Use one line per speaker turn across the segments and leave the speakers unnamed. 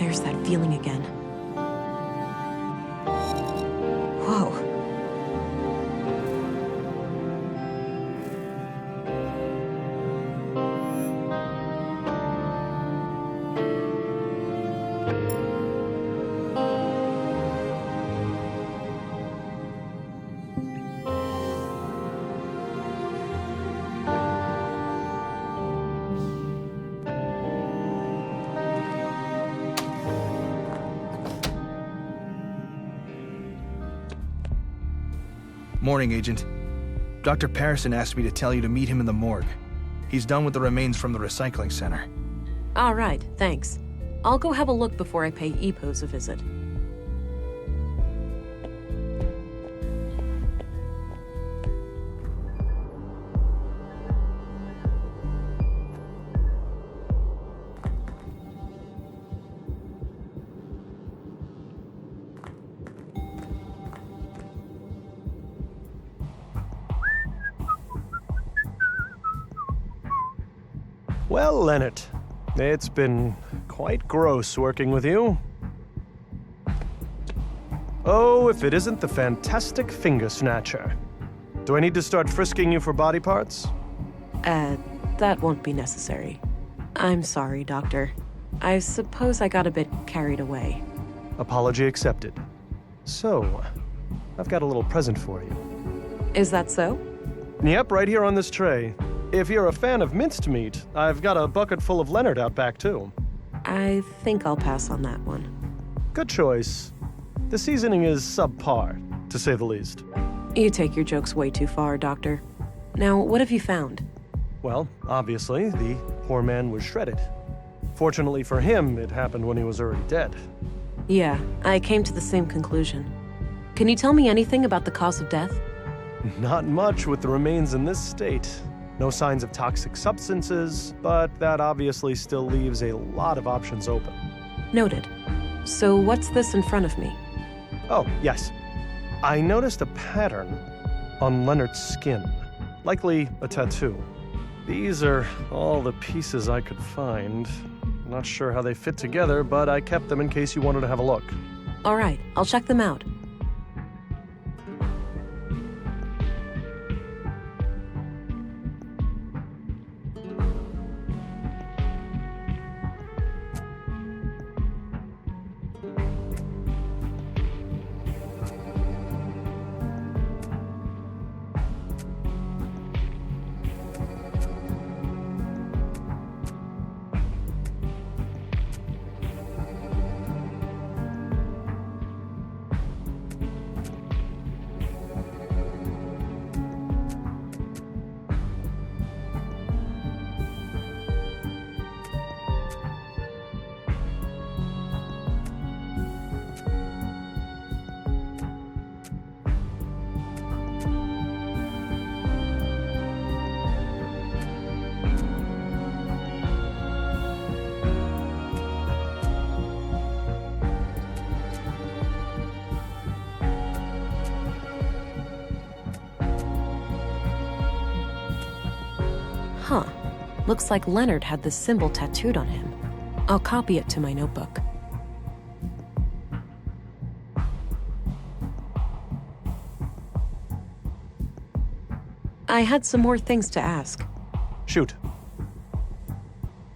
There's that feeling again. Whoa.
Morning, Agent. Dr. Patterson asked me to tell you to meet him in the morgue. He's done with the remains from the recycling center.
All right, thanks. I'll go have a look before I pay EPOS a visit.
Well, Leonard, it's been quite gross working with you. Oh, if it isn't the fantastic finger snatcher. Do I need to start frisking you for body parts?
That won't be necessary. I'm sorry, Doctor. I suppose I got a bit carried away.
Apology accepted. So, I've got a little present for you.
Is that so?
Yep, right here on this tray. If you're a fan of minced meat, I've got a bucket full of Leonard out back, too.
I think I'll pass on that one.
Good choice. The seasoning is subpar, to say the least.
You take your jokes way too far, Doctor. Now, what have you found?
Well, obviously, the poor man was shredded. Fortunately for him, it happened when he was already dead.
Yeah, I came to the same conclusion. Can you tell me anything about the cause of death?
Not much with the remains in this state. No signs of toxic substances, but that obviously still leaves a lot of options open.
Noted. So what's this in front of me?
Oh, yes. I noticed a pattern on Leonard's skin. Likely a tattoo. These are all the pieces I could find. Not sure how they fit together, but I kept them in case you wanted to have a look.
All right, I'll check them out. Huh. Looks like Leonard had this symbol tattooed on him. I'll copy it to my notebook. I had some more things to ask.
Shoot.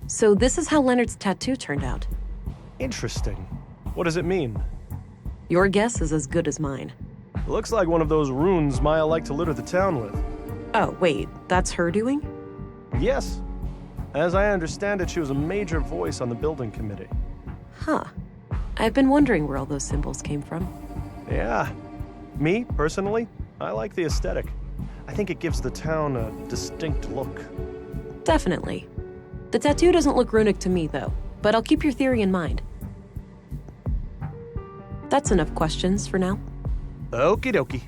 So this is how Leonard's tattoo turned out.
Interesting. What does it mean?
Your guess is as good as mine.
It looks like one of those runes Maya liked to litter the town with.
Oh, wait, that's her doing?
Yes. As I understand it, she was a major voice on the building committee.
Huh. I've been wondering where all those symbols came from.
Yeah. Me, personally, I like the aesthetic. I think it gives the town a distinct look.
Definitely. The tattoo doesn't look runic to me, though, but I'll keep your theory in mind. That's enough questions for now.
Okie dokie.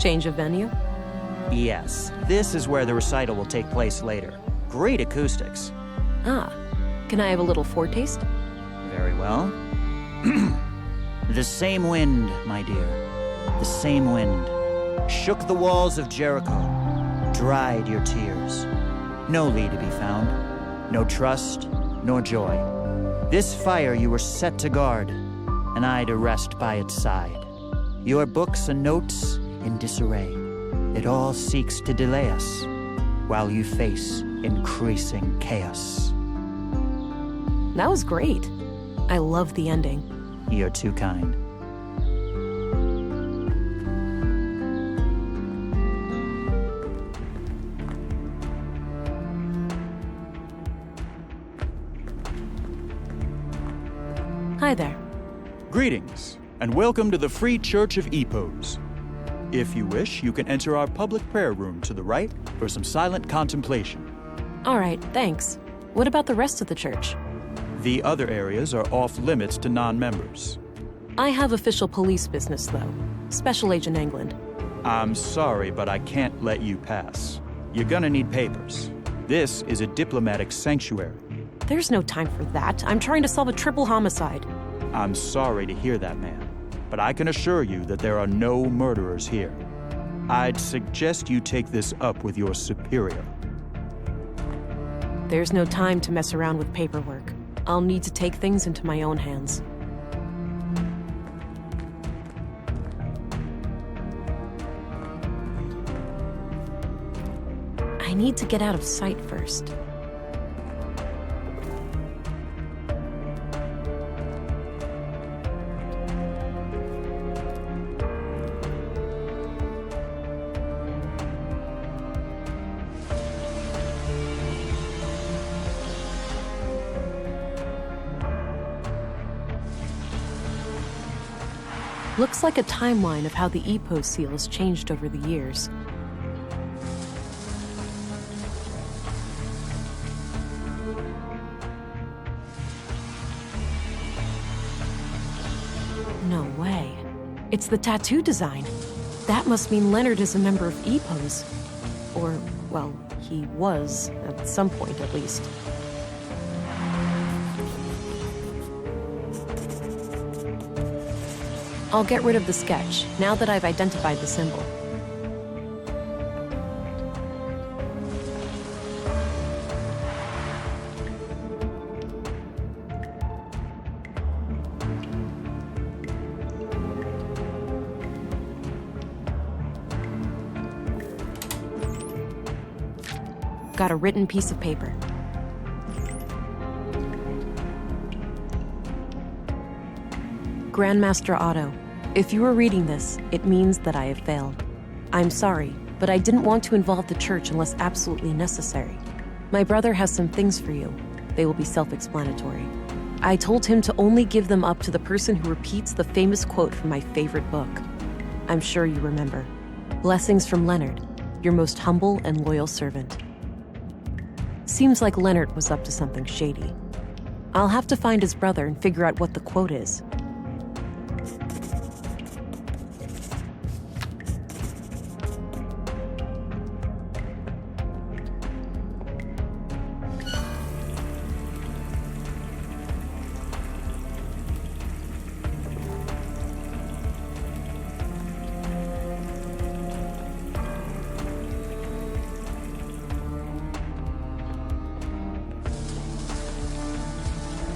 Change of venue?
Yes, this is where the recital will take place later. Great acoustics.
Ah, can I have a little foretaste?
Very well. The same wind, my dear. The same wind. Shook the walls of Jericho. Dried your tears. No Lee to be found. No trust, nor joy. This fire you were set to guard, and I to rest by its side. Your books and notes in disarray. It all seeks to delay us, while you face increasing chaos.
That was great. I love the ending.
You're too kind.
Hi there.
Greetings, and welcome to the Free Church of Epos. If you wish, you can enter our public prayer room to the right for some silent contemplation.
All right, thanks. What about the rest of the church?
The other areas are off limits to non-members.
I have official police business, though. Special Agent England.
I'm sorry, but I can't let you pass. You're gonna need papers. This is a diplomatic sanctuary.
There's no time for that. I'm trying to solve a triple homicide.
I'm sorry to hear that, ma'am, but I can assure you that there are no murderers here. I'd suggest you take this up with your superior.
There's no time to mess around with paperwork. I'll need to take things into my own hands. I need to get out of sight first. Looks like a timeline of how the EPO seal has changed over the years. No way. It's the tattoo design. That must mean Leonard is a member of EPOs. Or, well, he was, at some point at least. I'll get rid of the sketch, now that I've identified the symbol. Got a written piece of paper. Grandmaster Otto, if you are reading this, it means that I have failed. I'm sorry, but I didn't want to involve the church unless absolutely necessary. My brother has some things for you. They will be self-explanatory. I told him to only give them up to the person who repeats the famous quote from my favorite book. I'm sure you remember. Blessings from Leonard, your most humble and loyal servant. Seems like Leonard was up to something shady. I'll have to find his brother and figure out what the quote is.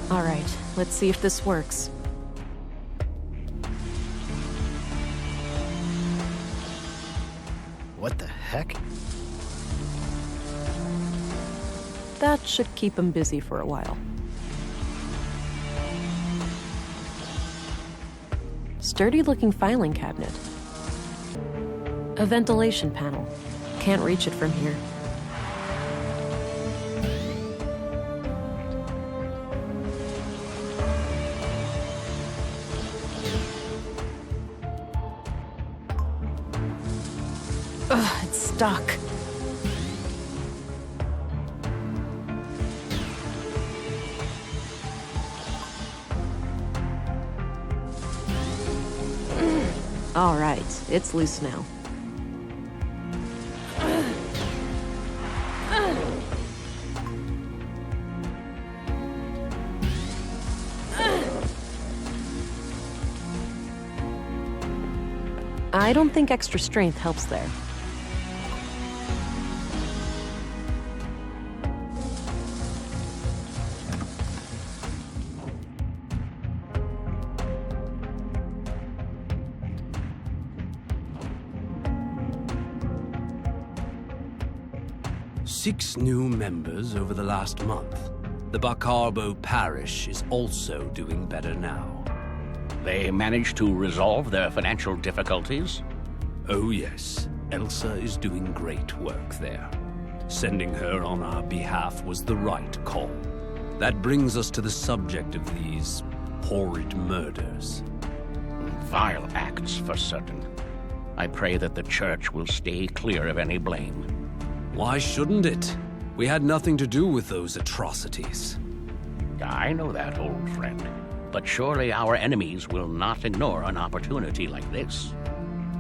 All right, let's see if this works.
What the heck?
That should keep him busy for a while. Sturdy-looking filing cabinet. A ventilation panel. Can't reach it from here. Ugh, it's stuck. All right, it's loose now. I don't think extra strength helps there.
Six new members over the last month. The Bacarbo parish is also doing better now.
They managed to resolve their financial difficulties?
Oh yes, Elsa is doing great work there. Sending her on our behalf was the right call. That brings us to the subject of these horrid murders.
Vile acts, for certain. I pray that the church will stay clear of any blame.
Why shouldn't it? We had nothing to do with those atrocities.
I know that, old friend. But surely our enemies will not ignore an opportunity like this.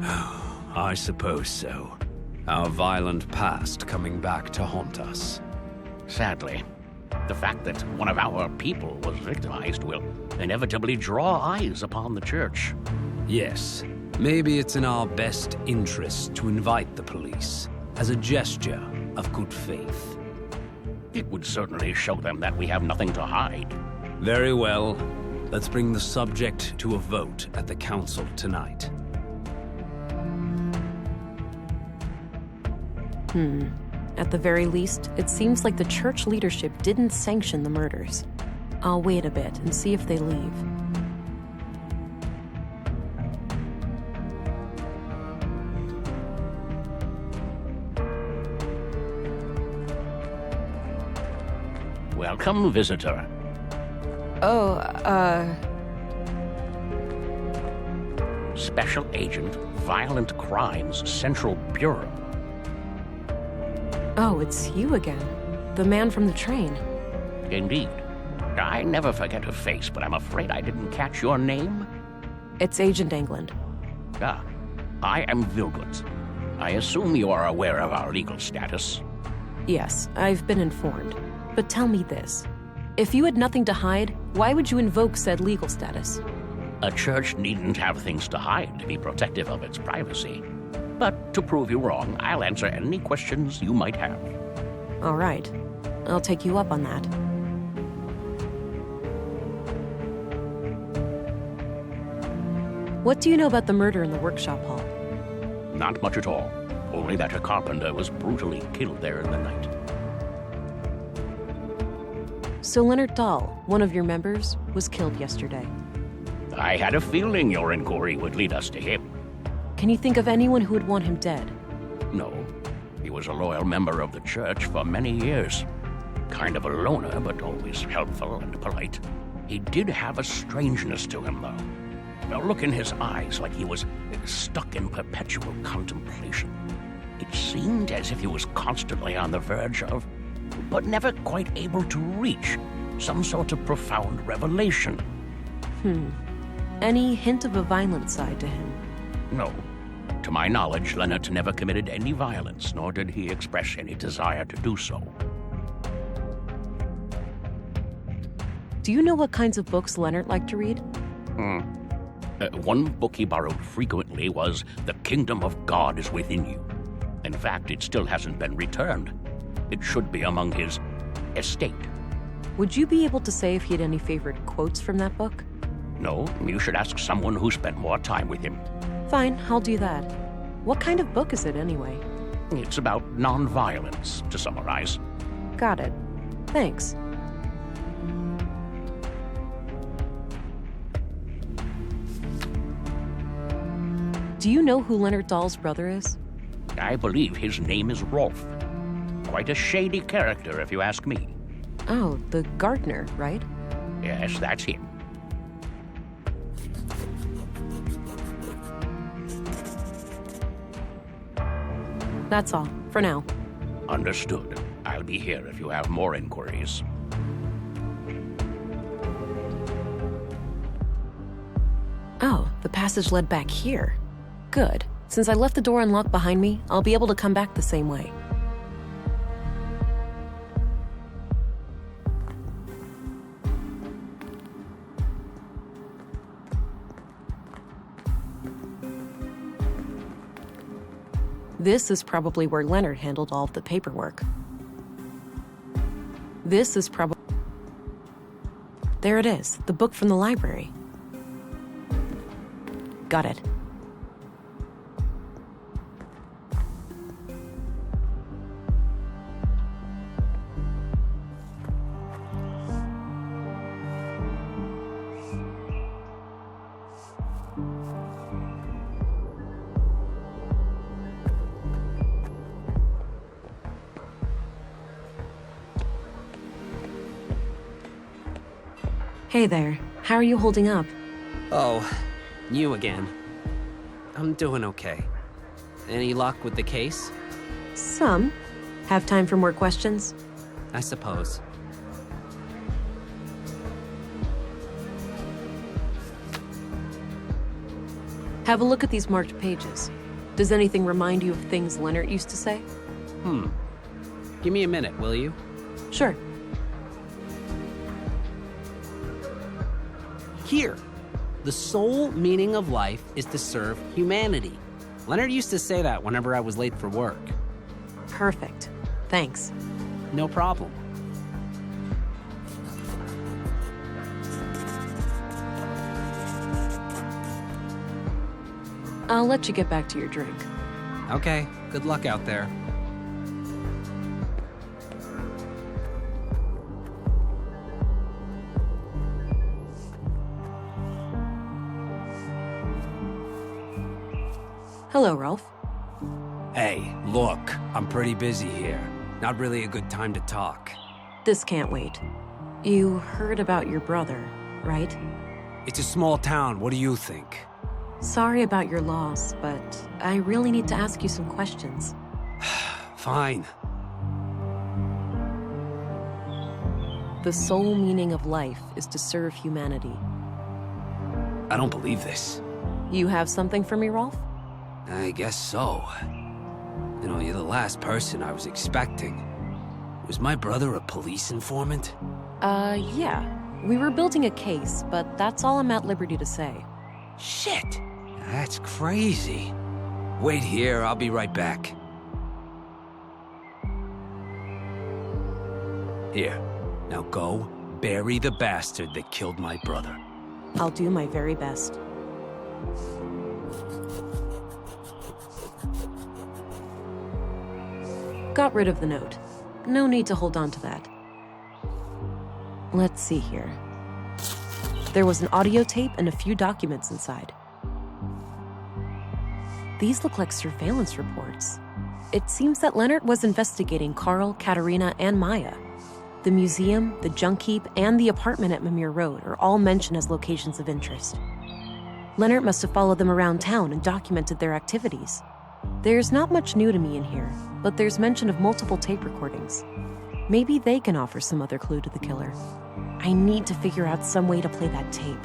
I suppose so. Our violent past coming back to haunt us.
Sadly, the fact that one of our people was victimized will inevitably draw eyes upon the church.
Yes, maybe it's in our best interest to invite the police as a gesture of good faith.
It would certainly show them that we have nothing to hide.
Very well. Let's bring the subject to a vote at the council tonight.
At the very least, it seems like the church leadership didn't sanction the murders. I'll wait a bit and see if they leave.
Welcome, visitor. Special Agent, Violent Crimes, Central Bureau.
Oh, it's you again. The man from the train.
Indeed. I never forget a face, but I'm afraid I didn't catch your name.
It's Agent England.
Ah, I am Vilgood. I assume you are aware of our legal status.
Yes, I've been informed. But tell me this. If you had nothing to hide, why would you invoke said legal status?
A church needn't have things to hide to be protective of its privacy. But to prove you wrong, I'll answer any questions you might have.
All right. I'll take you up on that. What do you know about the murder in the workshop hall?
Not much at all. Only that a carpenter was brutally killed there in the night.
So Leonard Dahl, one of your members, was killed yesterday.
I had a feeling your inquiry would lead us to him.
Can you think of anyone who would want him dead?
No. He was a loyal member of the church for many years. Kind of a loner, but always helpful and polite. He did have a strangeness to him, though. A look in his eyes like he was stuck in perpetual contemplation. It seemed as if he was constantly on the verge of, but never quite able to reach, some sort of profound revelation.
Any hint of a violent side to him?
No. To my knowledge, Leonard never committed any violence, nor did he express any desire to do so.
Do you know what kinds of books Leonard liked to read?
One book he borrowed frequently was The Kingdom of God is Within You. In fact, it still hasn't been returned. It should be among his estate.
Would you be able to say if he had any favorite quotes from that book?
No, you should ask someone who spent more time with him.
Fine, I'll do that. What kind of book is it anyway?
It's about non-violence, to summarize.
Got it. Thanks. Do you know who Leonard Dahl's brother is?
I believe his name is Rolf. Quite a shady character, if you ask me.
Oh, the gardener, right?
Yes, that's him.
That's all, for now.
Understood. I'll be here if you have more inquiries.
Oh, the passage led back here. Good. Since I left the door unlocked behind me, I'll be able to come back the same way. This is probably where Leonard handled all of the paperwork. This is probably... There it is, the book from the library. Got it. Hey there, how are you holding up?
Oh, you again. I'm doing okay. Any luck with the case?
Some. Have time for more questions?
I suppose.
Have a look at these marked pages. Does anything remind you of things Leonard used to say?
Give me a minute, will you?
Sure.
Here. The sole meaning of life is to serve humanity. Leonard used to say that whenever I was late for work.
Perfect. Thanks.
No problem.
I'll let you get back to your drink.
Okay, good luck out there.
Hello, Rolf.
Hey, look, I'm pretty busy here. Not really a good time to talk.
This can't wait. You heard about your brother, right?
It's a small town, what do you think?
Sorry about your loss, but I really need to ask you some questions.
Fine.
The sole meaning of life is to serve humanity.
I don't believe this.
You have something for me, Rolf?
I guess so. You know, you're the last person I was expecting. Was my brother a police informant?
Yeah. We were building a case, but that's all I'm at liberty to say.
Shit! That's crazy. Wait here, I'll be right back. Here, now go bury the bastard that killed my brother.
I'll do my very best. Got rid of the note. No need to hold on to that. Let's see here. There was an audio tape and a few documents inside. These look like surveillance reports. It seems that Leonard was investigating Carl, Katerina, and Maya. The museum, the junk heap, and the apartment at Mimir Road are all mentioned as locations of interest. Leonard must have followed them around town and documented their activities. There's not much new to me in here, but there's mention of multiple tape recordings. Maybe they can offer some other clue to the killer. I need to figure out some way to play that tape.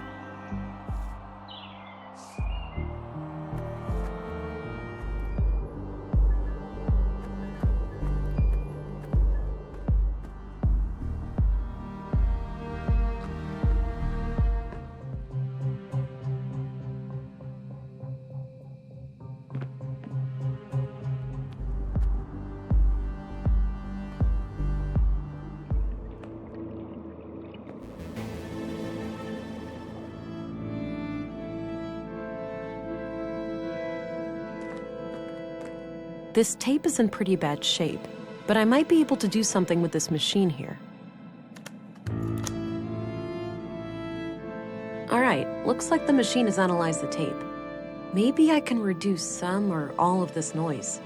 This tape is in pretty bad shape, but I might be able to do something with this machine here. All right, looks like the machine has analyzed the tape. Maybe I can reduce some or all of this noise.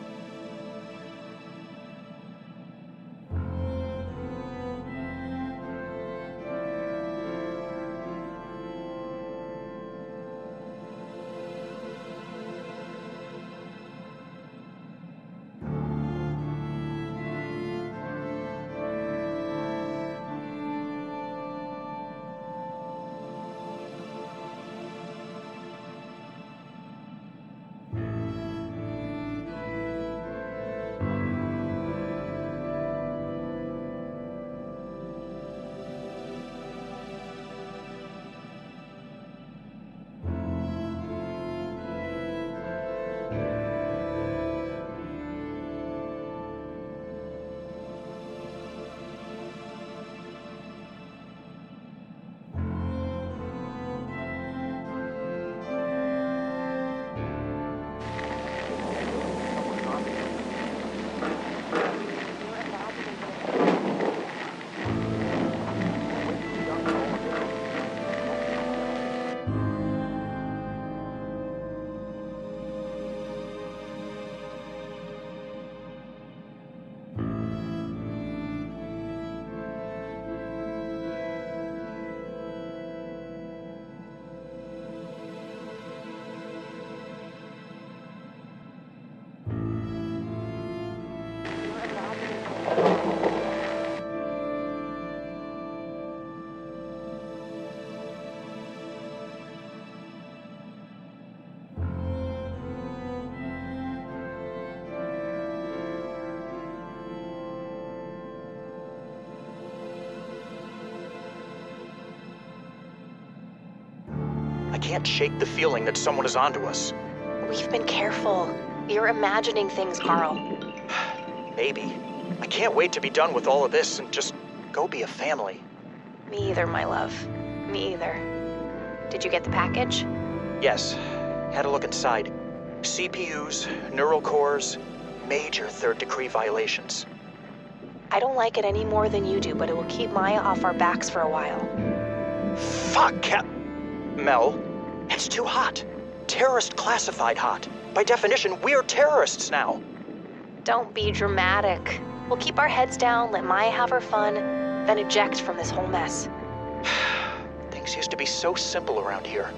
I can't shake the feeling that someone is onto us.
We've been careful. You're imagining things, Carl.
Maybe. I can't wait to be done with all of this and just go be a family.
Me either, my love. Me either. Did you get the package?
Yes. Had a look inside. CPUs, neural cores, major third-degree violations.
I don't like it any more than you do, but it will keep Maya off our backs for a while.
Fuck, Mel, it's too hot. Terrorist classified hot. By definition, we're terrorists now.
Don't be dramatic. We'll keep our heads down, let Maya have her fun, then eject from this whole mess.
Things used to be so simple around here.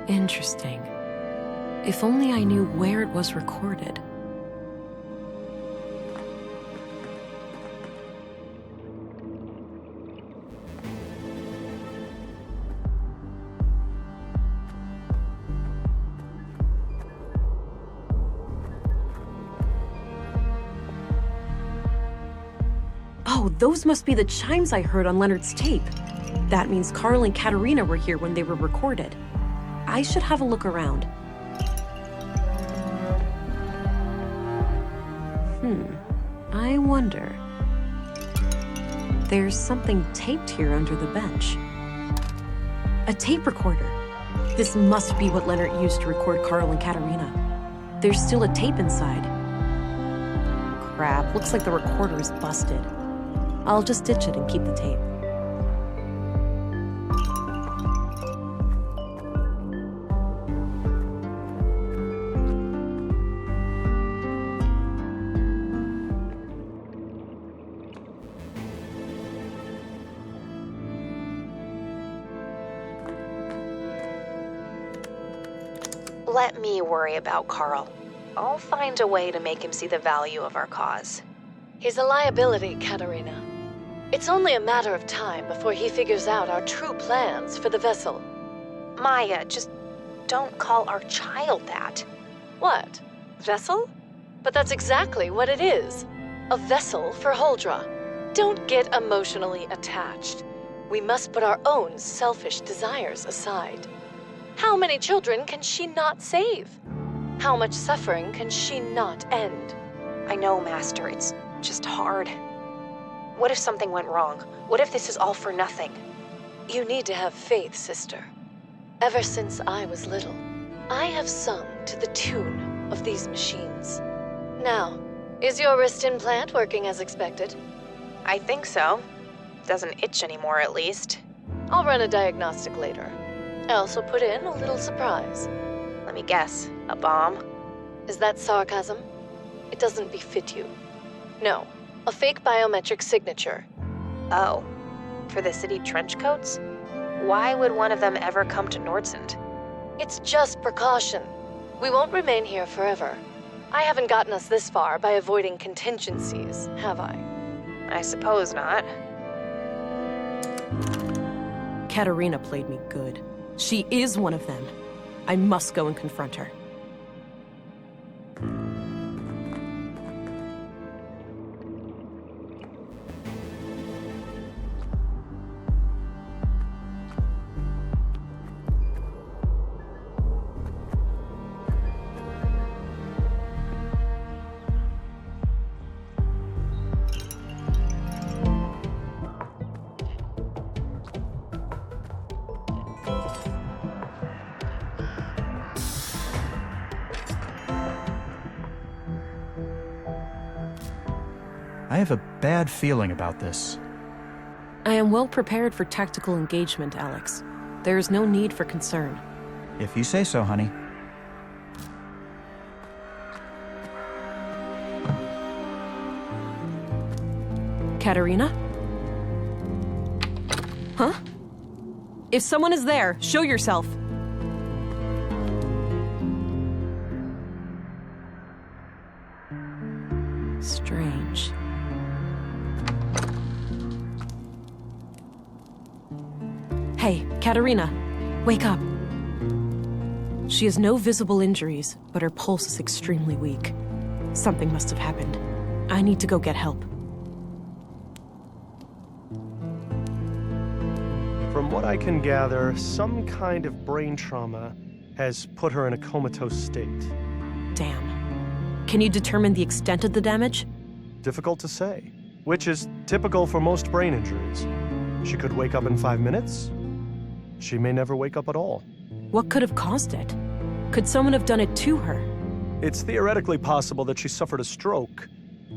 Interesting. If only I knew where it was recorded. Oh, those must be the chimes I heard on Leonard's tape. That means Carl and Katerina were here when they were recorded. I should have a look around. I wonder. There's something taped here under the bench. A tape recorder. This must be what Leonard used to record Carl and Katerina. There's still a tape inside. Crap, looks like the recorder is busted. I'll just ditch it and keep the tape. Let me worry about Carl. I'll find a way to make him see the value of our cause.
He's a liability, Katerina. It's only a matter of time before he figures out our true plans for the vessel.
Maya, just don't call our child that.
What? Vessel? But that's exactly what it is. A vessel for Huldra. Don't get emotionally attached. We must put our own selfish desires aside. How many children can she not save? How much suffering can she not end?
I know, Master, it's just hard. What if something went wrong? What if this is all for nothing?
You need to have faith, sister. Ever since I was little, I have sung to the tune of these machines. Now, is your wrist implant working as expected?
I think so. Doesn't itch anymore, at least.
I'll run a diagnostic later. I also put in a little surprise.
Let me guess, a bomb?
Is that sarcasm? It doesn't befit you. No, a fake biometric signature.
Oh, for the city trench coats? Why would one of them ever come to Nordsund?
It's just precaution. We won't remain here forever. I haven't gotten us this far by avoiding contingencies, have I?
I suppose not. Katerina played me good. She is one of them. I must go and confront her.
I have a bad feeling about this.
I am well prepared for tactical engagement, Alex. There is no need for concern.
If you say so, honey.
Katerina? Huh? If someone is there, show yourself. Strange. Hey, Katerina, wake up. She has no visible injuries, but her pulse is extremely weak. Something must have happened. I need to go get help.
From what I can gather, some kind of brain trauma has put her in a comatose state.
Damn. Can you determine the extent of the damage?
Difficult to say, which is typical for most brain injuries. She could wake up in 5 minutes. She may never wake up at all.
What could have caused it? Could someone have done it to her?
It's theoretically possible that she suffered a stroke,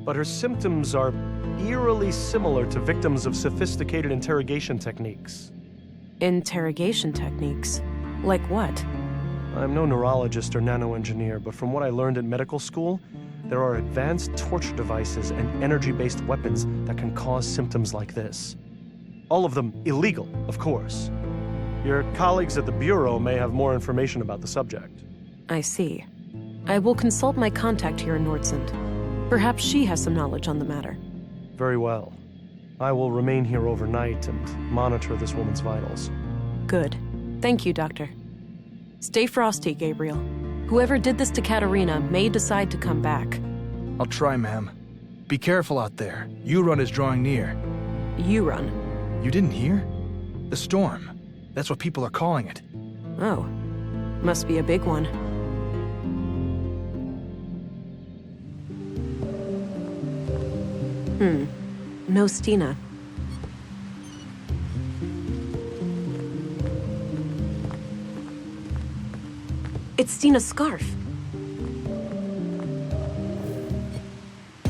but her symptoms are eerily similar to victims of sophisticated interrogation techniques.
Interrogation techniques? Like what?
I'm no neurologist or nanoengineer, but from what I learned at medical school, there are advanced torture devices and energy-based weapons that can cause symptoms like this. All of them illegal, of course. Your colleagues at the Bureau may have more information about the subject.
I see. I will consult my contact here in Nordsund. Perhaps she has some knowledge on the matter.
Very well. I will remain here overnight and monitor this woman's vitals.
Good. Thank you, Doctor. Stay frosty, Gabriel. Whoever did this to Katerina may decide to come back.
I'll try, ma'am. Be careful out there. Urun is drawing near.
Urun?
You didn't hear? The storm. That's what people are calling it.
Oh. Must be a big one. No Stina. It's Stina's scarf.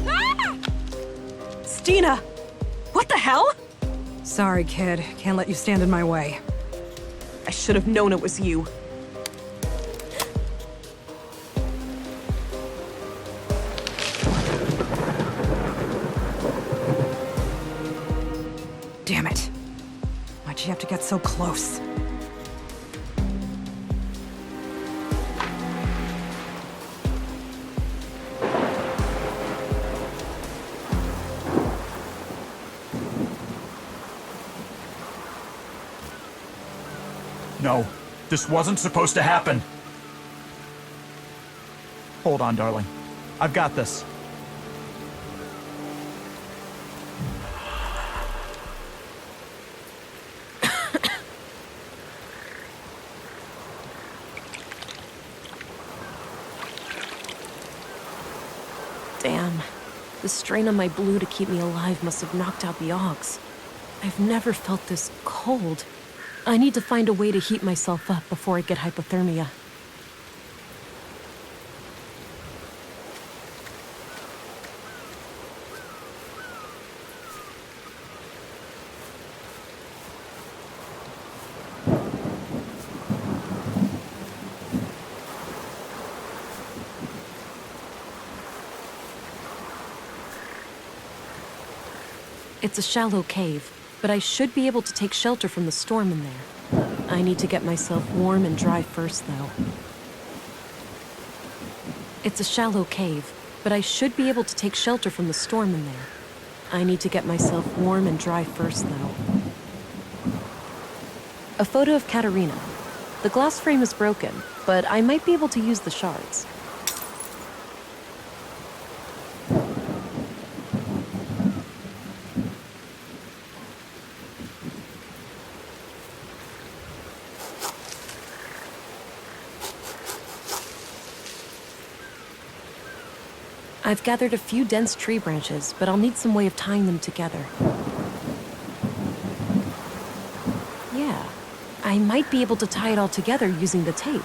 Ah! Stina! What the hell?
Sorry, kid. Can't let you stand in my way.
I should have known it was you.
Damn it. Why'd you have to get so close?
No, this wasn't supposed to happen. Hold on, darling. I've got this.
Damn. The strain on my blue to keep me alive must have knocked out the augs. I've never felt this cold. I need to find a way to heat myself up before I get hypothermia. It's a shallow cave, but I should be able to take shelter from the storm in there. I need to get myself warm and dry first, though. It's a shallow cave, but I should be able to take shelter from the storm in there. I need to get myself warm and dry first, though. A photo of Katerina. The glass frame is broken, but I might be able to use the shards. I've gathered a few dense tree branches, but I'll need some way of tying them together. Yeah, I might be able to tie it all together using the tape.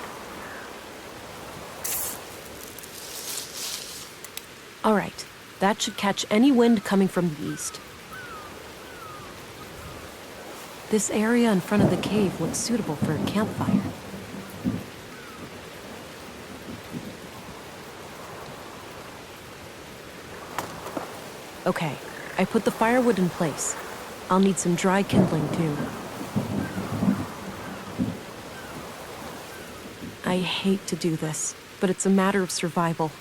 All right, that should catch any wind coming from the east. This area in front of the cave looks suitable for a campfire. Okay, I put the firewood in place. I'll need some dry kindling, too. I hate to do this, but it's a matter of survival.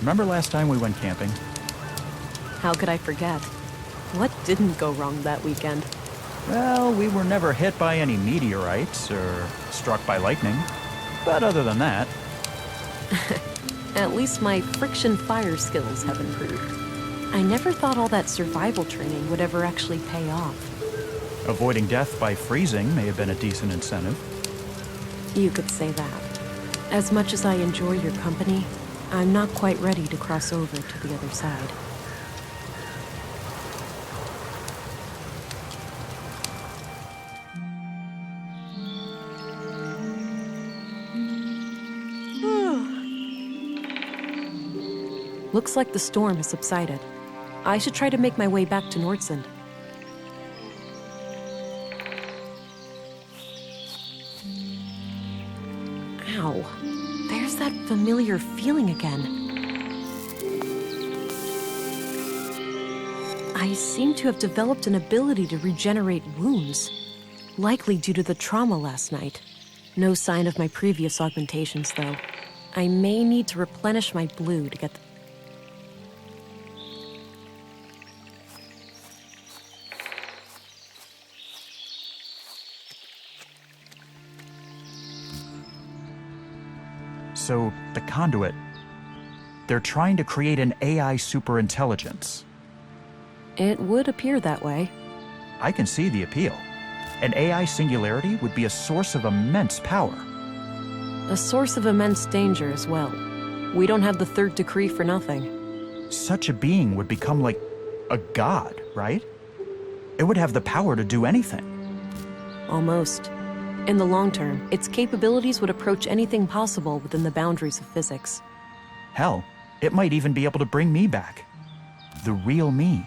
Remember last time we went camping?
How could I forget? What didn't go wrong that weekend?
Well, we were never hit by any meteorites or struck by lightning. But other than that...
At least my friction fire skills have improved. I never thought all that survival training would ever actually pay off.
Avoiding death by freezing may have been a decent incentive.
You could say that. As much as I enjoy your company, I'm not quite ready to cross over to the other side. Looks like the storm has subsided. I should try to make my way back to Nordsund. Ow. There's that familiar feeling again. I seem to have developed an ability to regenerate wounds, likely due to the trauma last night. No sign of my previous augmentations, though. I may need to replenish my blue to get the...
So, the conduit, they're trying to create an AI superintelligence.
It would appear that way.
I can see the appeal. An AI singularity would be a source of immense power.
A source of immense danger as well. We don't have the third decree for nothing.
Such a being would become like a god, right? It would have the power to do anything.
Almost. In the long term, its capabilities would approach anything possible within the boundaries of physics.
Hell, it might even be able to bring me back. The real me.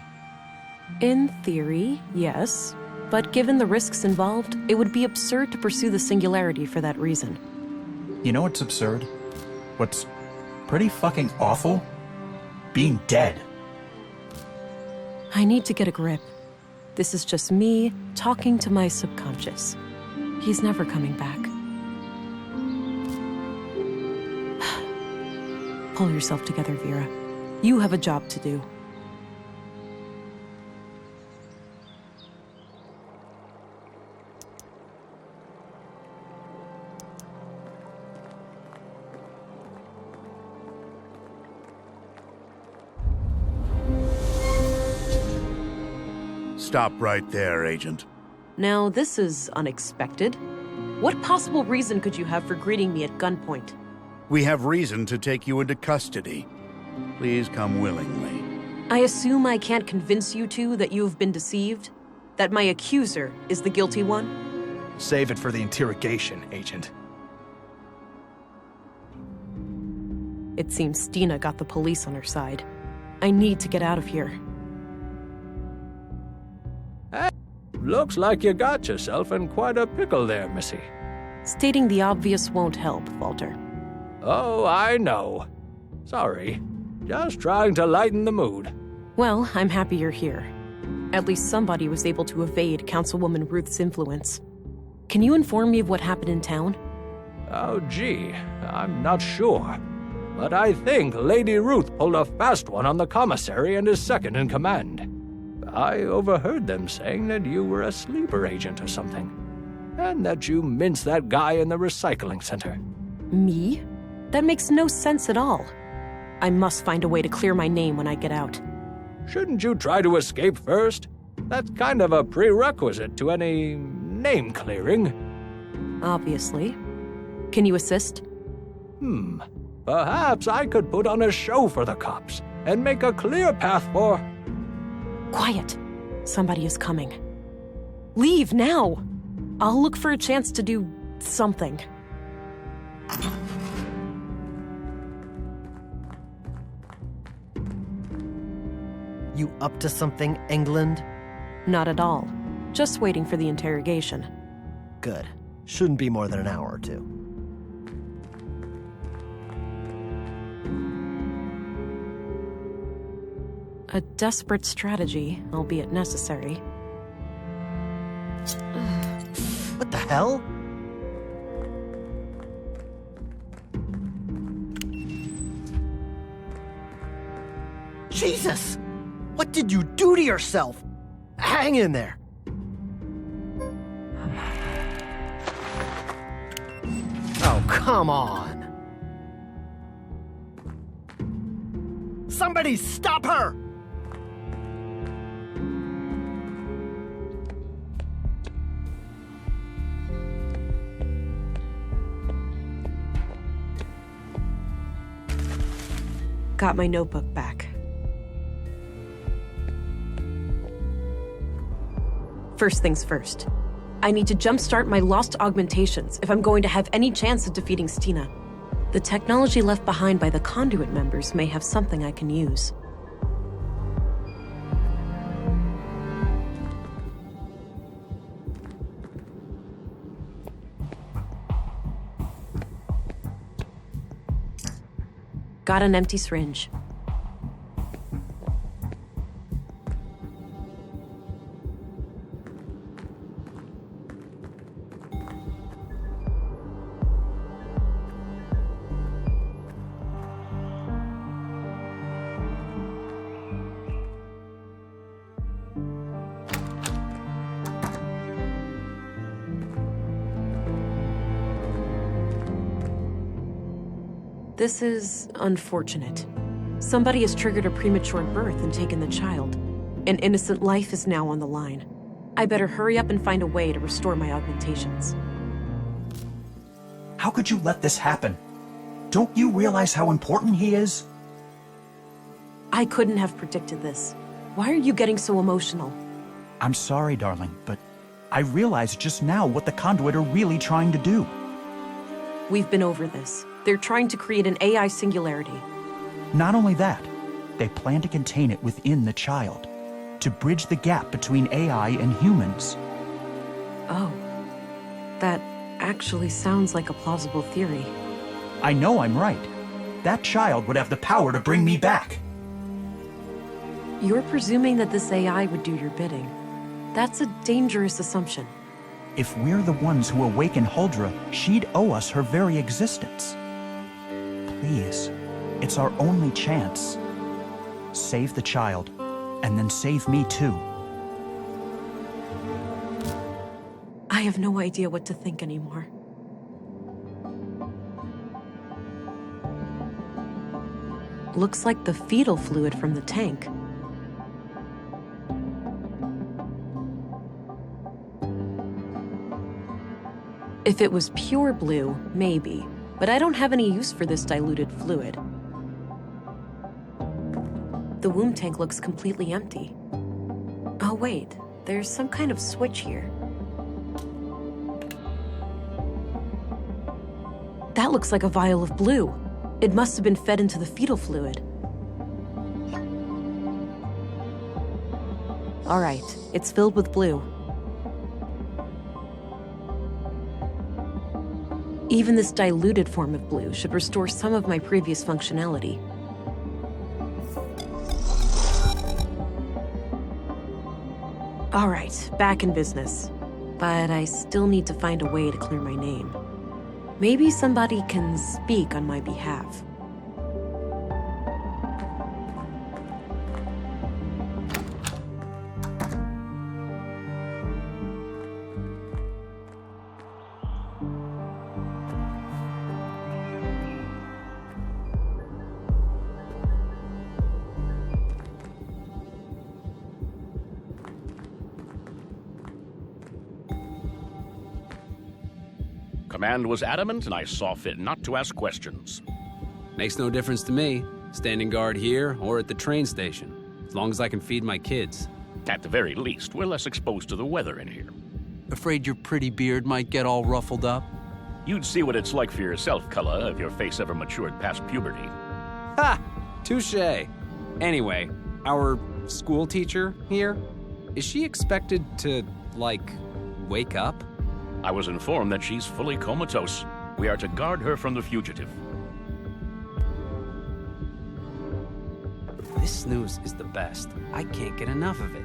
In theory, yes. But given the risks involved, it would be absurd to pursue the singularity for that reason.
You know what's absurd? What's pretty fucking awful? Being dead.
I need to get a grip. This is just me talking to my subconscious. He's never coming back. Pull yourself together, Vera. You have a job to do.
Stop right there, Agent.
Now, this is unexpected. What possible reason could you have for greeting me at gunpoint?
We have reason to take you into custody. Please come willingly.
I assume I can't convince you two that you've been deceived? That my accuser is the guilty one?
Save it for the interrogation, Agent.
It seems Stina got the police on her side. I need to get out of here.
Looks like you got yourself in quite a pickle there, Missy.
Stating the obvious won't help, Walter.
Oh, I know. Sorry. Just trying to lighten the mood.
Well, I'm happy you're here. At least somebody was able to evade Councilwoman Ruth's influence. Can you inform me of what happened in town?
Oh, gee, I'm not sure. But I think Lady Ruth pulled a fast one on the commissary and his second in command. I overheard them saying that you were a sleeper agent or something, and that you minced that guy in the recycling center.
Me? That makes no sense at all. I must find a way to clear my name when I get out.
Shouldn't you try to escape first? That's kind of a prerequisite to any name clearing.
Obviously. Can you assist?
Perhaps I could put on a show for the cops and make a clear path for...
Quiet. Somebody is coming. Leave now! I'll look for a chance to do something.
You up to something, England?
Not at all. Just waiting for the interrogation.
Good. Shouldn't be more than an hour or two.
A desperate strategy, albeit necessary.
What the hell? Jesus! What did you do to yourself? Hang in there. Oh, come on. Somebody stop her!
Got my notebook back. First things first. I need to jumpstart my lost augmentations if I'm going to have any chance of defeating Stina. The technology left behind by the Conduit members may have something I can use. Got an empty syringe. This is unfortunate. Somebody has triggered a premature birth and taken the child. An innocent life is now on the line. I better hurry up and find a way to restore my augmentations.
How could you let this happen? Don't you realize how important he is?
I couldn't have predicted this. Why are you getting so emotional?
I'm sorry, darling, but I realized just now what the Conduit are really trying to do.
We've been over this. They're trying to create an AI singularity.
Not only that, they plan to contain it within the child, to bridge the gap between AI and humans.
Oh, that actually sounds like a plausible theory.
I know I'm right. That child would have the power to bring me back.
You're presuming that this AI would do your bidding. That's a dangerous assumption.
If we're the ones who awaken Huldra, she'd owe us her very existence. Please, it's our only chance. Save the child, and then save me too.
I have no idea what to think anymore. Looks like the fetal fluid from the tank. If it was pure blue, maybe. But I don't have any use for this diluted fluid. The womb tank looks completely empty. Oh wait, there's some kind of switch here. That looks like a vial of blue. It must have been fed into the fetal fluid. All right, it's filled with blue. Even this diluted form of blue should restore some of my previous functionality. All right, back in business. But I still need to find a way to clear my name. Maybe somebody can speak on my behalf.
Command was adamant, and I saw fit not to ask questions.
Makes no difference to me, standing guard here or at the train station, as long as I can feed my kids.
At the very least, we're less exposed to the weather in here.
Afraid your pretty beard might get all ruffled up?
You'd see what it's like for yourself, Cullah, if your face ever matured past puberty.
Ha! Touché. Anyway, our school teacher here, is she expected to, like, wake up?
I was informed that she's fully comatose. We are to guard her from the fugitive.
This snooze is the best. I can't get enough of it.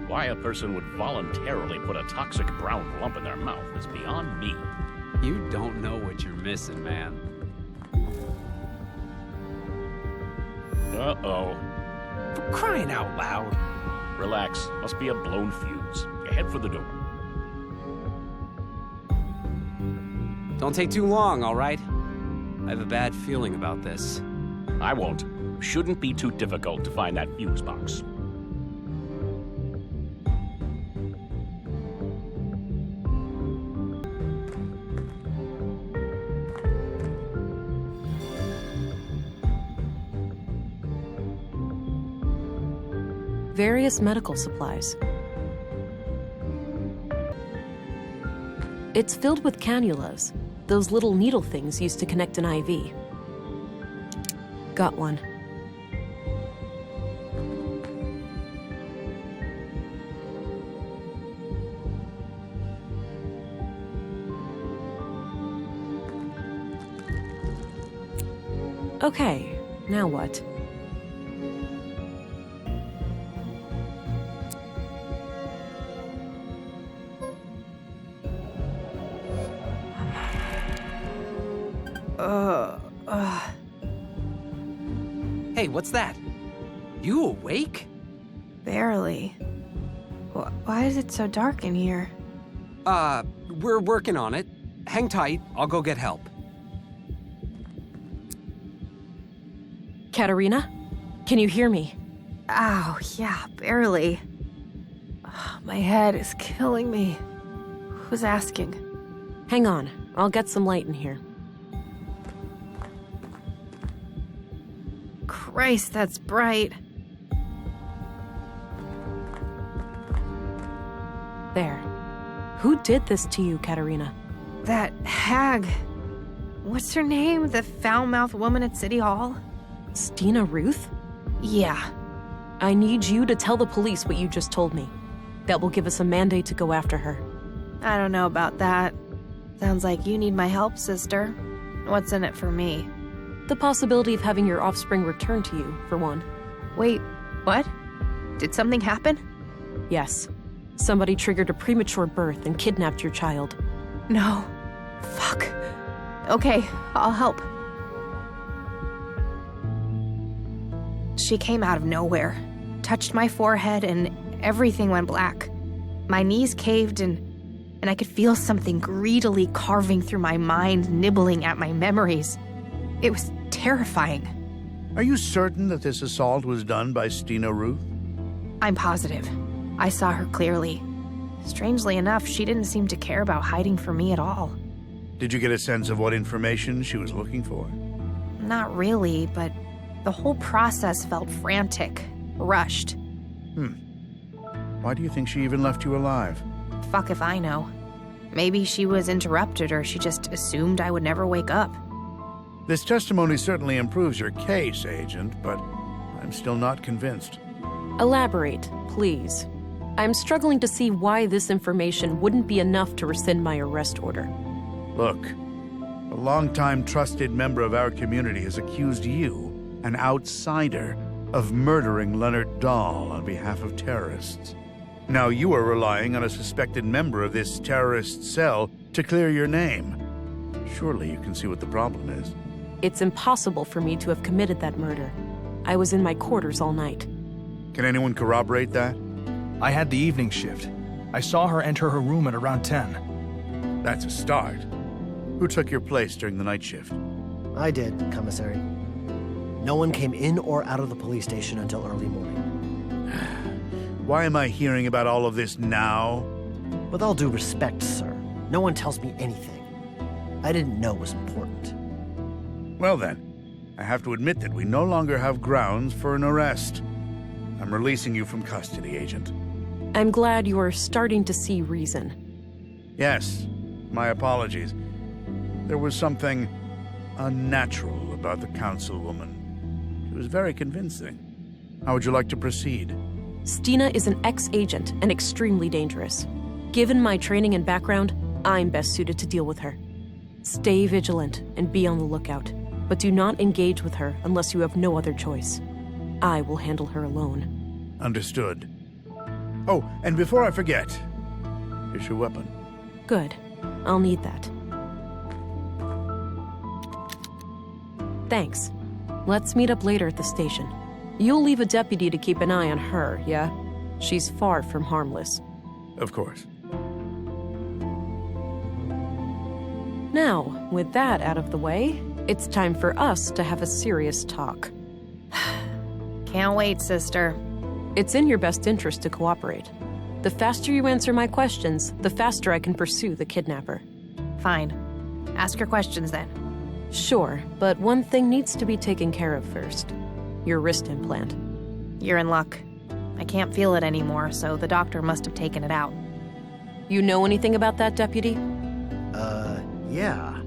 Why a person would voluntarily put a toxic brown lump in their mouth is beyond me.
You don't know what you're missing, man.
Uh-oh.
For crying out loud.
Relax. Must be a blown fuse. You head for the door.
Don't take too long, all right? I have a bad feeling about this.
I won't. Shouldn't be too difficult to find that fuse box.
Various medical supplies. It's filled with cannulas, those little needle things used to connect an IV. Got one. Okay, now what?
Hey, what's that? You awake?
Barely. Why is it so dark in here?
We're working on it. Hang tight, I'll go get help.
Katerina? Can you hear me?
Ow, yeah, barely. My head is killing me. Who's asking?
Hang on, I'll get some light in here.
Christ, that's bright.
There. Who did this to you, Katerina?
That hag. What's her name? The foul-mouthed woman at City Hall?
Stina Ruth?
Yeah.
I need you to tell the police what you just told me. That will give us a mandate to go after her.
I don't know about that. Sounds like you need my help, sister. What's in it for me?
The possibility of having your offspring returned to you, for one.
Wait, what? Did something happen?
Yes. Somebody triggered a premature birth and kidnapped your child.
No. Fuck. Okay, I'll help. She came out of nowhere, touched my forehead, and everything went black. My knees caved and I could feel something greedily carving through my mind, nibbling at my memories. It was terrifying.
Are you certain that this assault was done by Stina Ruth?
I'm positive. I saw her clearly. Strangely enough, she didn't seem to care about hiding from me at all.
Did you get a sense of what information she was looking for?
Not really, but the whole process felt frantic, rushed.
Why do you think she even left you alive?
Fuck if I know. Maybe she was interrupted or she just assumed I would never wake up.
This testimony certainly improves your case, Agent, but I'm still not convinced.
Elaborate, please. I'm struggling to see why this information wouldn't be enough to rescind my arrest order.
Look, a longtime trusted member of our community has accused you, an outsider, of murdering Leonard Dahl on behalf of terrorists. Now you are relying on a suspected member of this terrorist cell to clear your name. Surely you can see what the problem is.
It's impossible for me to have committed that murder. I was in my quarters all night.
Can anyone corroborate that?
I had the evening shift. I saw her enter her room at around 10.
That's a start. Who took your place during the night shift?
I did, Commissary. No one came in or out of the police station until early morning.
Why am I hearing about all of this now?
With all due respect, sir, no one tells me anything. I didn't know was important.
Well then, I have to admit that we no longer have grounds for an arrest. I'm releasing you from custody, Agent.
I'm glad you are starting to see reason.
Yes, my apologies. There was something unnatural about the councilwoman. She was very convincing. How would you like to proceed?
Stina is an ex-agent and extremely dangerous. Given my training and background, I'm best suited to deal with her. Stay vigilant and be on the lookout, but do not engage with her unless you have no other choice. I will handle her alone.
Understood. Oh, and before I forget, here's your weapon.
Good. I'll need that. Thanks. Let's meet up later at the station. You'll leave a deputy to keep an eye on her, yeah? She's far from harmless.
Of course.
Now, with that out of the way, it's time for us to have a serious talk.
Can't wait, sister.
It's in your best interest to cooperate. The faster you answer my questions, the faster I can pursue the kidnapper.
Fine. Ask your questions then.
Sure, but one thing needs to be taken care of first. Your wrist implant.
You're in luck. I can't feel it anymore, so the doctor must have taken it out.
You know anything about that, Deputy?
Yeah.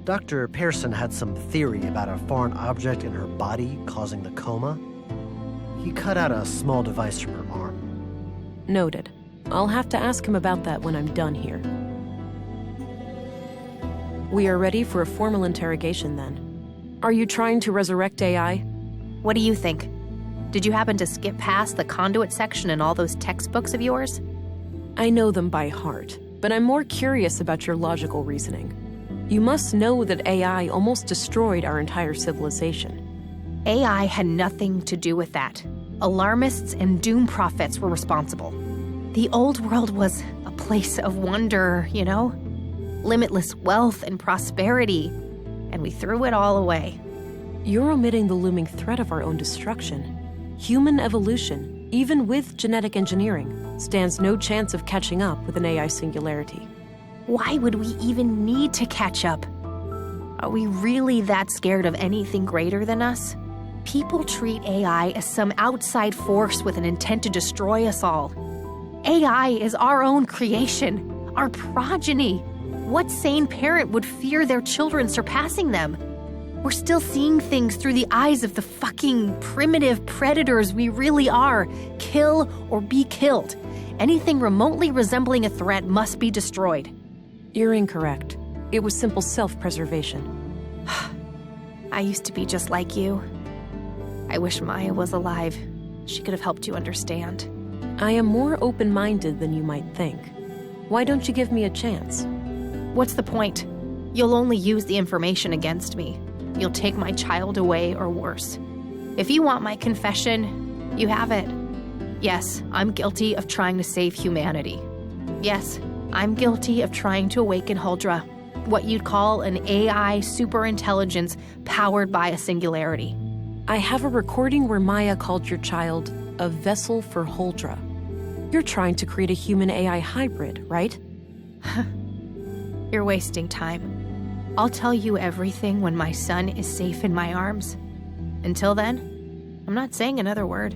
Dr. Pearson had some theory about a foreign object in her body causing the coma. He cut out a small device from her arm.
Noted. I'll have to ask him about that when I'm done here. We are ready for a formal interrogation then. Are you trying to resurrect AI?
What do you think? Did you happen to skip past the conduit section in all those textbooks of yours?
I know them by heart, but I'm more curious about your logical reasoning. You must know that AI almost destroyed our entire civilization.
AI had nothing to do with that. Alarmists and doom prophets were responsible. The old world was a place of wonder, you know? Limitless wealth and prosperity, and we threw it all away.
You're omitting the looming threat of our own destruction. Human evolution, even with genetic engineering, stands no chance of catching up with an AI singularity.
Why would we even need to catch up? Are we really that scared of anything greater than us? People treat AI as some outside force with an intent to destroy us all. AI is our own creation, our progeny. What sane parent would fear their children surpassing them? We're still seeing things through the eyes of the fucking primitive predators we really are. Kill or be killed. Anything remotely resembling a threat must be destroyed.
You're incorrect. It was simple self-preservation.
I used to be just like you. I wish Maya was alive. She could have helped you understand.
I am more open-minded than you might think. Why don't you give me a chance?
What's the point? You'll only use the information against me. You'll take my child away or worse. If you want my confession, you have it. Yes, I'm guilty of trying to save humanity. Yes, I'm guilty of trying to awaken Huldra, what you'd call an AI superintelligence powered by a singularity.
I have a recording where Maya called your child a vessel for Huldra. You're trying to create a human-AI hybrid, right?
You're wasting time. I'll tell you everything when my son is safe in my arms. Until then, I'm not saying another word.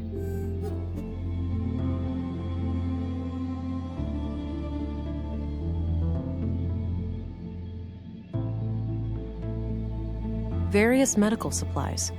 Various medical supplies.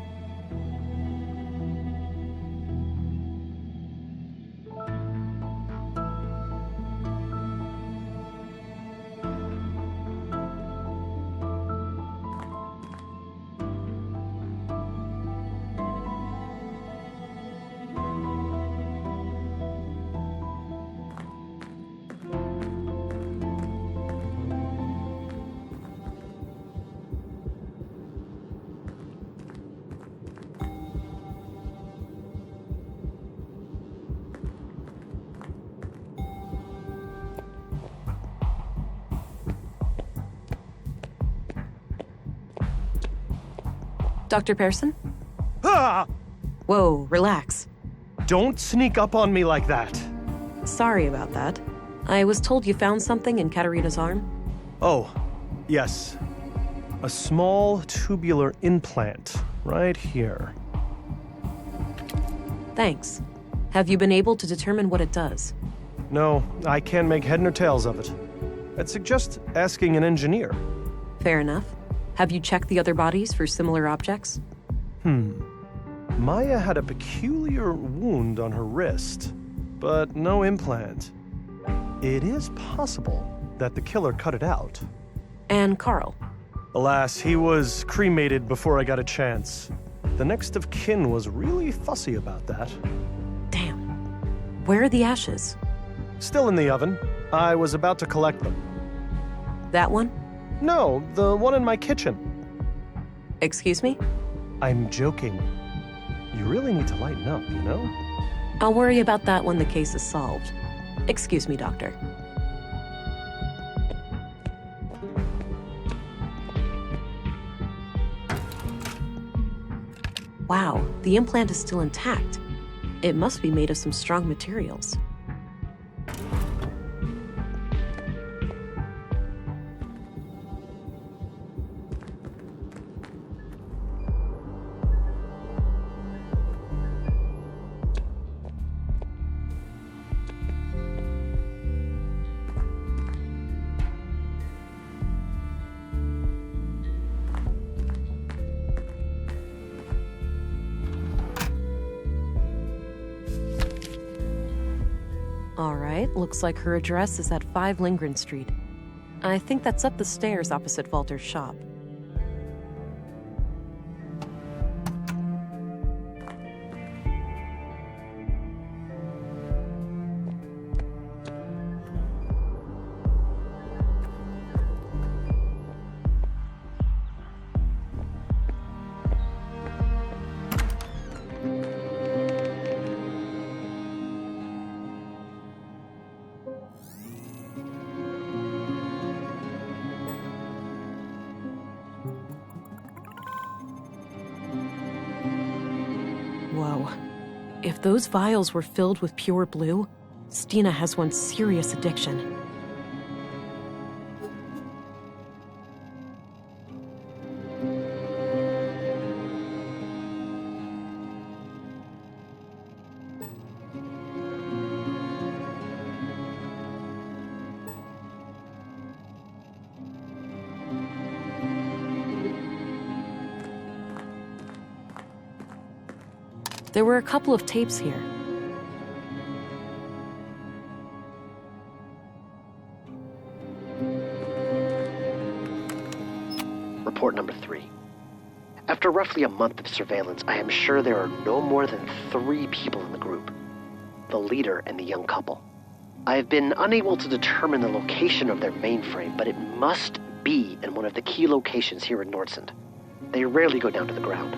Dr. Pearson?
Ah!
Whoa, relax.
Don't sneak up on me like that.
Sorry about that. I was told you found something in Katarina's arm.
Oh, yes. A small tubular implant right here.
Thanks. Have you been able to determine what it does?
No, I can't make head nor tails of it. I'd suggest asking an engineer.
Fair enough. Have you checked the other bodies for similar objects?
Maya had a peculiar wound on her wrist, but no implant. It is possible that the killer cut it out.
And Carl?
Alas, he was cremated before I got a chance. The next of kin was really fussy about that.
Damn. Where are the ashes?
Still in the oven. I was about to collect them.
That one?
No, the one in my kitchen.
Excuse me?
I'm joking. You really need to lighten up, you know?
I'll worry about that when the case is solved. Excuse me, Doctor. Wow, the implant is still intact. It must be made of some strong materials. All right, looks like her address is at 5 Lindgren Street. I think that's up the stairs opposite Walter's shop. Whoa. If those vials were filled with pure blue, Stina has one serious addiction. There were a couple of tapes here.
Report number 3. After roughly a month of surveillance, I am sure there are no more than 3 people in the group. The leader and the young couple. I have been unable to determine the location of their mainframe, but it must be in one of the key locations here in Nordsund. They rarely go down to the ground.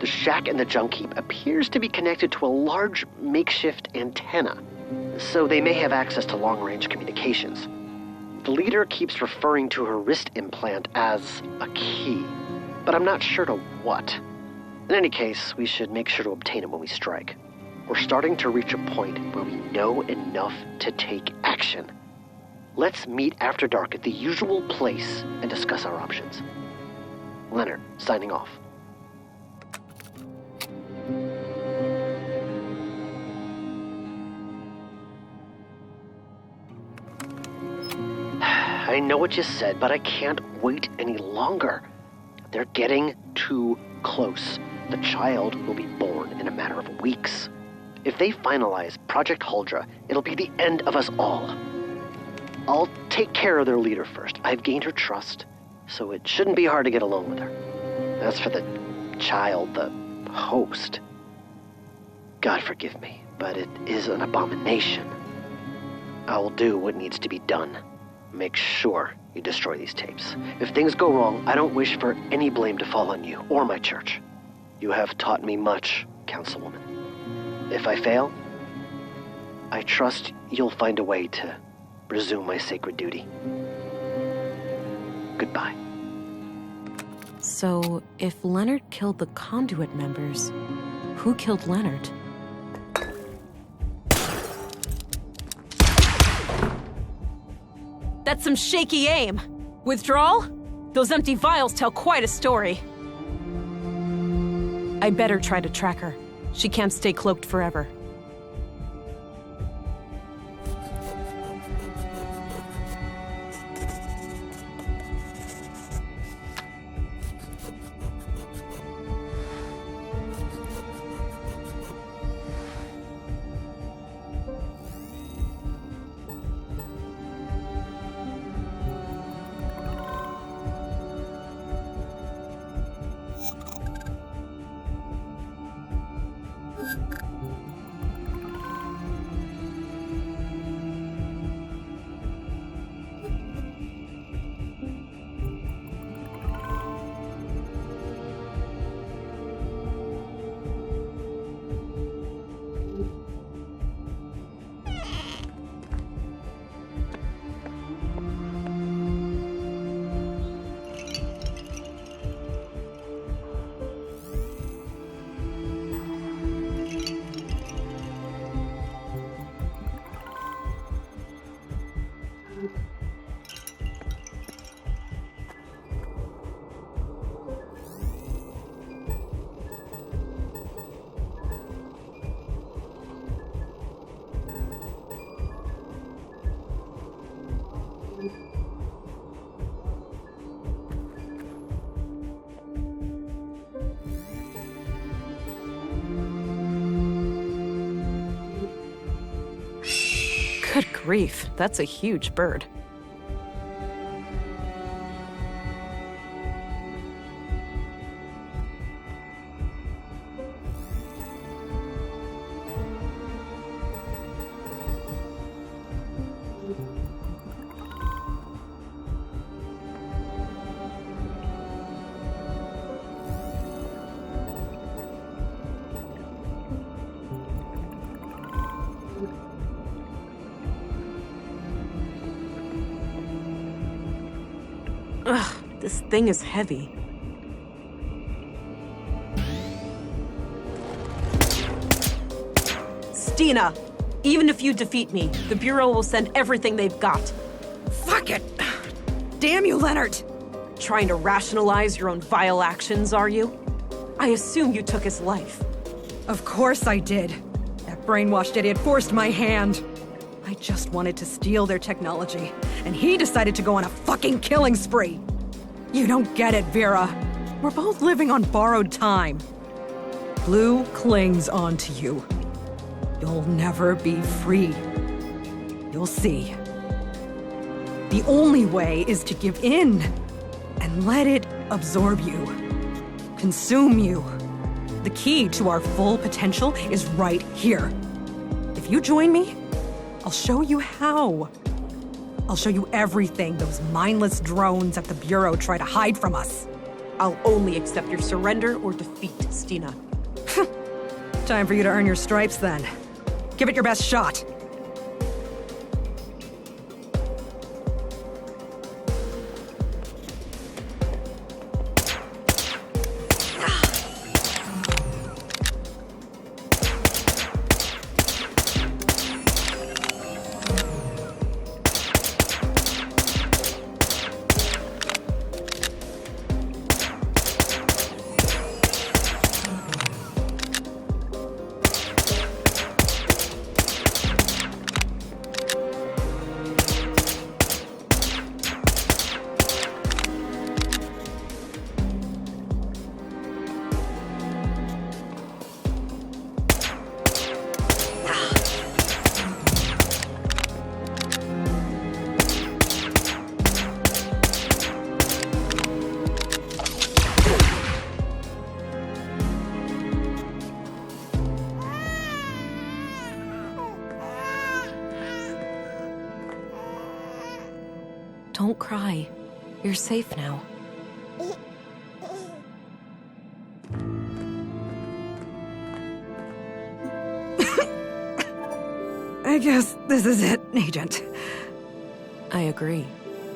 The shack in the junk heap appears to be connected to a large makeshift antenna, so they may have access to long-range communications. The leader keeps referring to her wrist implant as a key, but I'm not sure to what. In any case, we should make sure to obtain it when we strike. We're starting to reach a point where we know enough to take action. Let's meet after dark at the usual place and discuss our options. Leonard, signing off. I know what you said, but I can't wait any longer. They're getting too close. The child will be born in a matter of weeks. If they finalize Project Huldra, it'll be the end of us all. I'll take care of their leader first. I've gained her trust, so it shouldn't be hard to get along with her. As for the child, the host, God forgive me, but it is an abomination. I will do what needs to be done. Make sure you destroy these tapes. If things go wrong, I don't wish for any blame to fall on you or my church. You have taught me much, Councilwoman. If I fail, I trust you'll find a way to resume my sacred duty. Goodbye.
So, if Leonard killed the Conduit members, who killed Leonard? That's some shaky aim. Withdrawal? Those empty vials tell quite a story. I better try to track her. She can't stay cloaked forever. grief, that's a huge bird. Ugh, this thing is heavy. Stina! Even if you defeat me, the Bureau will send everything they've got.
Fuck it! Damn you, Leonard!
Trying to rationalize your own vile actions, are you? I assume you took his life.
Of course I did. That brainwashed idiot forced my hand. I just wanted to steal their technology, and he decided to go on a fucking killing spree. You don't get it, Vera. We're both living on borrowed time. Blue clings onto you. You'll never be free. You'll see. The only way is to give in and let it absorb you, consume you. The key to our full potential is right here. If you join me, I'll show you how. I'll show you everything those mindless drones at the Bureau try to hide from us.
I'll only accept your surrender or defeat, Stina.
Time for you to earn your stripes, then. Give it your best shot.
Don't cry. You're safe now.
I guess this is it, Agent.
I agree.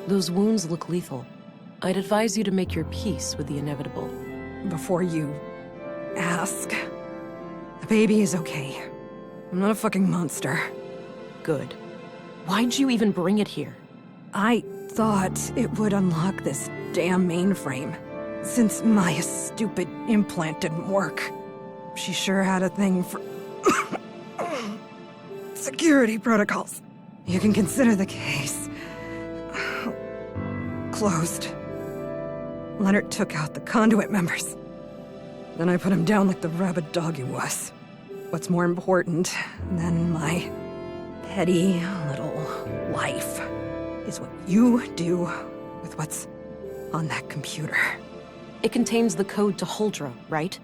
Those wounds look lethal. I'd advise you to make your peace with the inevitable.
Before you ask, the baby is okay. I'm not a fucking monster.
Good. Why'd you even bring it here?
I thought it would unlock this damn mainframe. Since my stupid implant didn't work, she sure had a thing for security protocols. You can consider the case closed. Leonard took out the conduit members. Then I put him down like the rabid dog he was. What's more important than my petty little life is what you do with what's on that computer.
It contains the code to Huldra, right?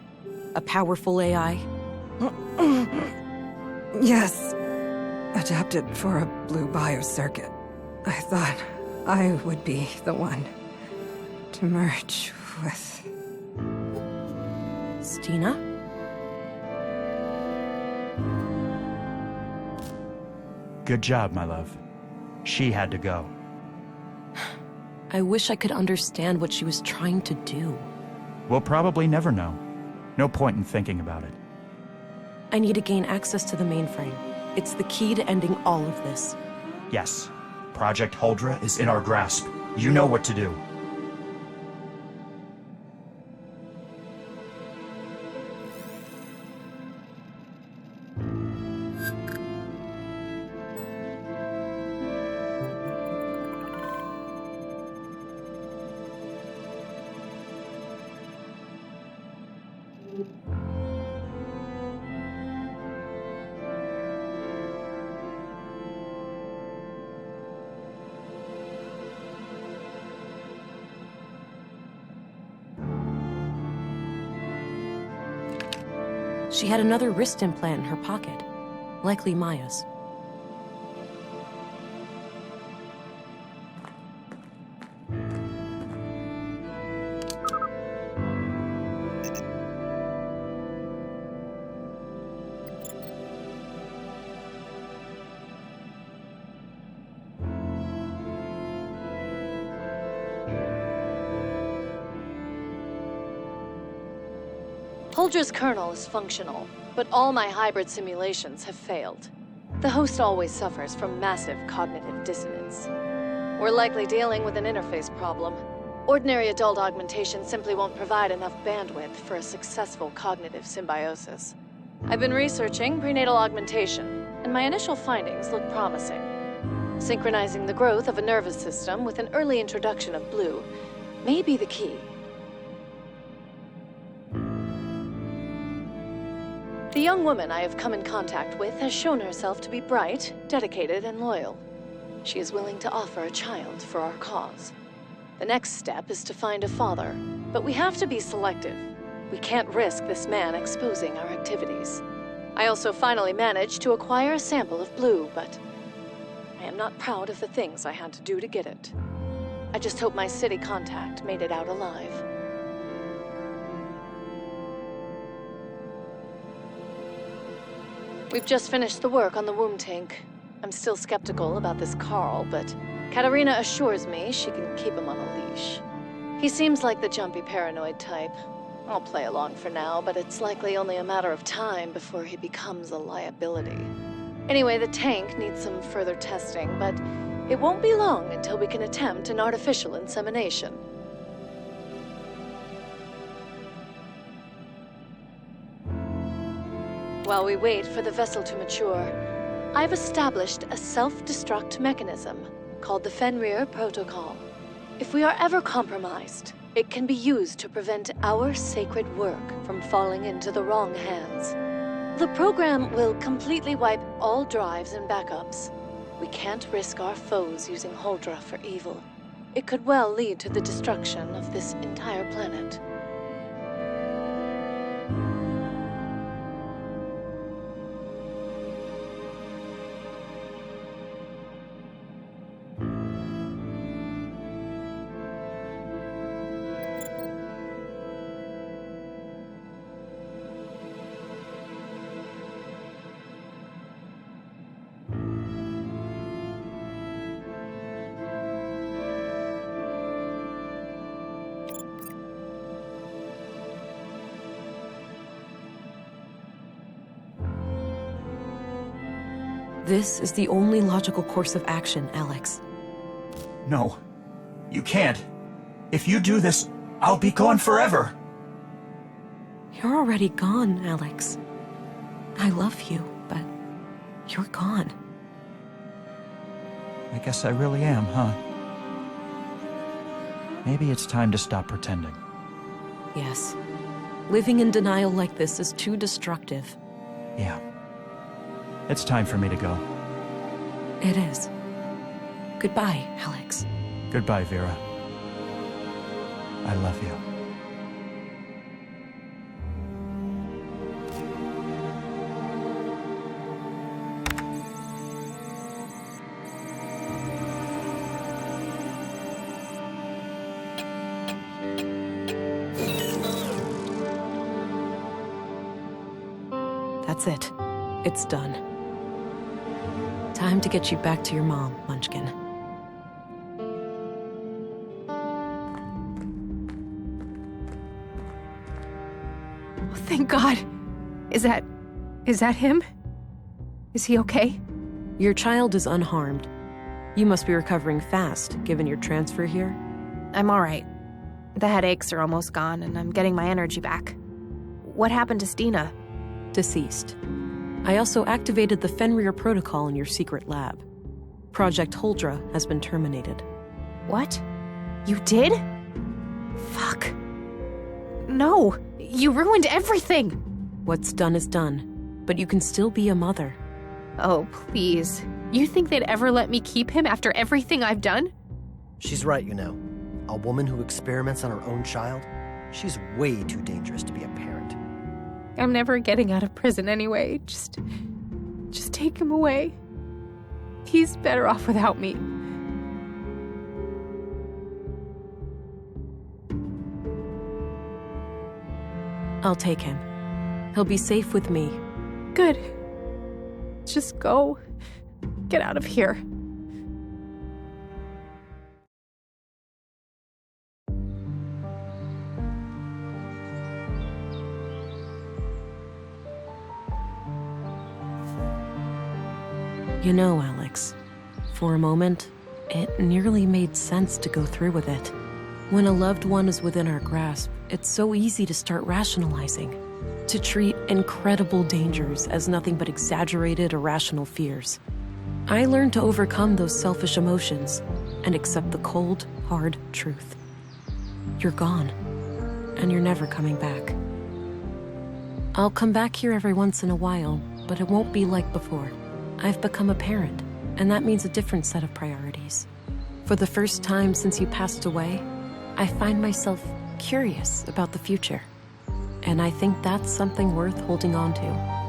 A powerful AI?
Yes. Adapted for a blue biocircuit. I thought I would be the one to merge with...
Stina?
Good job, my love. She had to go.
I wish I could understand what she was trying to do.
We'll probably never know. No point in thinking about it.
I need to gain access to the mainframe. It's the key to ending all of this.
Yes. Project Huldra is in our grasp. You know what to do.
She had another wrist implant in her pocket, likely Maya's.
Holdra's kernel is functional, but all my hybrid simulations have failed. The host always suffers from massive cognitive dissonance. We're likely dealing with an interface problem. Ordinary adult augmentation simply won't provide enough bandwidth for a successful cognitive symbiosis. I've been researching prenatal augmentation, and my initial findings look promising. Synchronizing the growth of a nervous system with an early introduction of blue may be the key. The young woman I have come in contact with has shown herself to be bright, dedicated, and loyal. She is willing to offer a child for our cause. The next step is to find a father, but we have to be selective. We can't risk this man exposing our activities. I also finally managed to acquire a sample of blue, but I am not proud of the things I had to do to get it. I just hope my city contact made it out alive. We've just finished the work on the womb tank. I'm still skeptical about this Carl, but Katerina assures me she can keep him on a leash. He seems like the jumpy paranoid type. I'll play along for now, but it's likely only a matter of time before he becomes a liability. Anyway, the tank needs some further testing, but it won't be long until we can attempt an artificial insemination. While we wait for the vessel to mature, I've established a self-destruct mechanism called the Fenrir Protocol. If we are ever compromised, it can be used to prevent our sacred work from falling into the wrong hands. The program will completely wipe all drives and backups. We can't risk our foes using Holdra for evil. It could well lead to the destruction of this entire planet.
This is the only logical course of action, Alex.
No, you can't. If you do this, I'll be gone forever.
You're already gone, Alex. I love you, but you're gone.
I guess I really am, huh? Maybe it's time to stop pretending.
Yes. Living in denial like this is too destructive.
Yeah. It's time for me to go.
It is. Goodbye, Alex.
Goodbye, Vera. I love you.
That's it. It's done. Time to get you back to your mom, Munchkin.
Oh, thank God. Is that him? Is he okay?
Your child is unharmed. You must be recovering fast, given your transfer here.
I'm all right. The headaches are almost gone, and I'm getting my energy back. What happened to Stina?
Deceased. I also activated the Fenrir Protocol in your secret lab. Project Holdra has been terminated.
What? You did? Fuck. No, you ruined everything.
What's done is done, but you can still be a mother.
Oh, please. You think they'd ever let me keep him after everything I've done?
She's right, you know. A woman who experiments on her own child, she's way too dangerous to be a parent.
I'm never getting out of prison anyway. Just take him away. He's better off without me.
I'll take him. He'll be safe with me.
Good. Just go. Get out of here.
You know, Alex, for a moment, it nearly made sense to go through with it. When a loved one is within our grasp, it's so easy to start rationalizing, to treat incredible dangers as nothing but exaggerated, irrational fears. I learned to overcome those selfish emotions and accept the cold, hard truth. You're gone, and you're never coming back. I'll come back here every once in a while, but it won't be like before. I've become a parent, and that means a different set of priorities. For the first time since you passed away, I find myself curious about the future. And I think that's something worth holding on to.